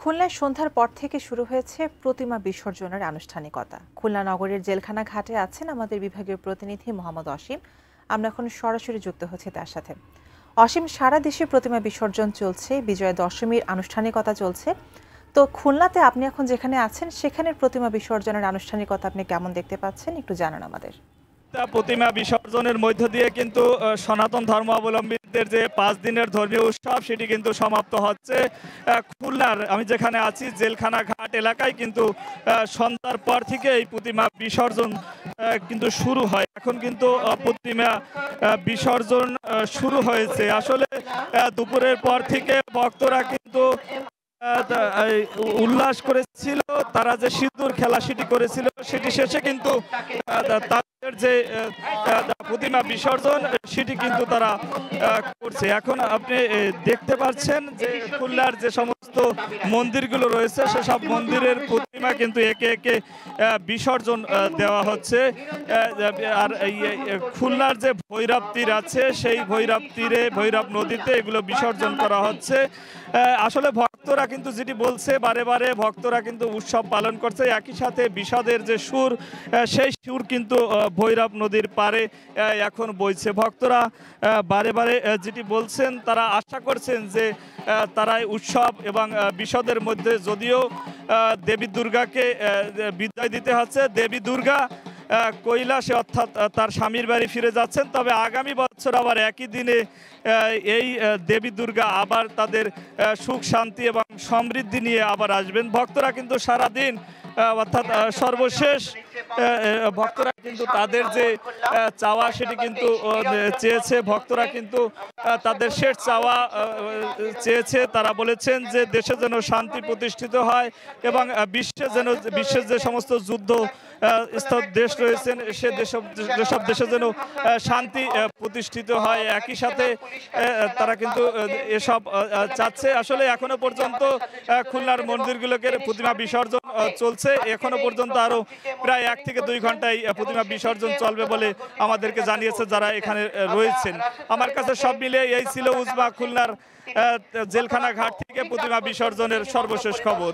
খুলনায় সন্ধ্যার পর থেকে শুরু হয়েছে প্রতিমা বিসর্জনের আনুষ্ঠানিকতা। খুলনা নগরের জেলখানা ঘাটে আছেন আমাদের বিভাগীয় প্রতিনিধি মোহাম্মদ অসীম। আমরা এখন সরাসরি যুক্ত হচ্ছি তার সাথে। অসীম, সারা দেশে প্রতিমা বিসর্জন চলছে, বিজয়া দশমীর আনুষ্ঠানিকতা চলছে। তো খুলনাতে আপনি এখন যেখানে আছেন সেখানের প্রতিমা বিসর্জনের আনুষ্ঠানিকতা আপনি কেমন দেখতে পাচ্ছেন, একটু জানান আমাদের। প্রতিমা বিসর্জনের মধ্য দিয়ে কিন্তু সনাতন ধর্মাবলম্বীদের যে 5 দিনের ধর্মীয় উৎসব সেটি কিন্তু সমাপ্ত হচ্ছে। খুলনার আমি যেখানে আছি জেলখানা ঘাট এলাকায় কিন্তু সন্ধ্যার পর থেকে এই প্রতিমা বিসর্জন কিন্তু শুরু হয়। এখন কিন্তু প্রতিমা বিসর্জন শুরু হয়েছে। আসলে দুপুরের পর থেকে ভক্তরা কিন্তু উল্লাস করেছিল, তারা যে সিঁদুর খেলা সেটি করেছিল, সেটি শেষে কিন্তু তাদের যে প্রতিমা বিসর্জন সেটি কিন্তু তারা করছে। এখন আপনি দেখতে পাচ্ছেন যে খুলনার যে সমস্ত মন্দিরগুলো রয়েছে সেসব মন্দিরের প্রতিমা কিন্তু একে একে বিসর্জন দেওয়া হচ্ছে। আর এই খুলনার যে ভৈরব তীর আছে সেই ভৈরব তীরে, ভৈরব নদীতে এগুলো বিসর্জন করা হচ্ছে। আসলে ভক্তরা কিন্তু যেটি বলছে, বারে বারে ভক্তরা কিন্তু উৎসব পালন করছে, একই সাথে বিষাদের যে সুর সেই সুর কিন্তু ভৈরব নদীর পারে এখন বইছে। ভক্তরা বারে বারে যেটি বলছেন, তারা আশা করছেন যে তারা উৎসব এবং বিষাদের মধ্যে যদিও দেবী দুর্গাকে বিদায় দিতে হচ্ছে, দেবী দুর্গা কৈলাসে অর্থাৎ তার স্বামীর বাড়ি ফিরে যাচ্ছেন, তবে আগামী বছর আবার একই দিনে এই দেবী দুর্গা আবার তাদের সুখ শান্তি এবং সমৃদ্ধি নিয়ে আবার আসবেন। ভক্তরা কিন্তু সারাদিন অর্থাৎ সর্বশেষ ভক্তরা কিন্তু তাদের যে চাওয়া সেটি কিন্তু চেয়েছে। ভক্তরা কিন্তু তাদের শেষ চাওয়া চেয়েছে। তারা বলেছেন যে দেশে যেন শান্তি প্রতিষ্ঠিত হয় এবং বিশ্বের যে সমস্ত যুদ্ধ দেশ রয়েছেন যেসব দেশে যেন শান্তি প্রতিষ্ঠিত হয়। একই সাথে তারা কিন্তু এসব চাচ্ছে। আসলে এখনো পর্যন্ত খুলনার মন্দিরগুলোকে প্রতিমা বিসর্জন চলছে। এখনো পর্যন্ত আরো প্রায় 1 থেকে 2 ঘন্টায় প্রতিমা বিসর্জন চলবে বলে আমাদেরকে জানিয়েছে যারা এখানে রয়েছেন। আমার কাছে সব মিলে এই ছিল উজমা খুলনার জেলখানা ঘাট থেকে প্রতিমা বিসর্জনের সর্বশেষ খবর।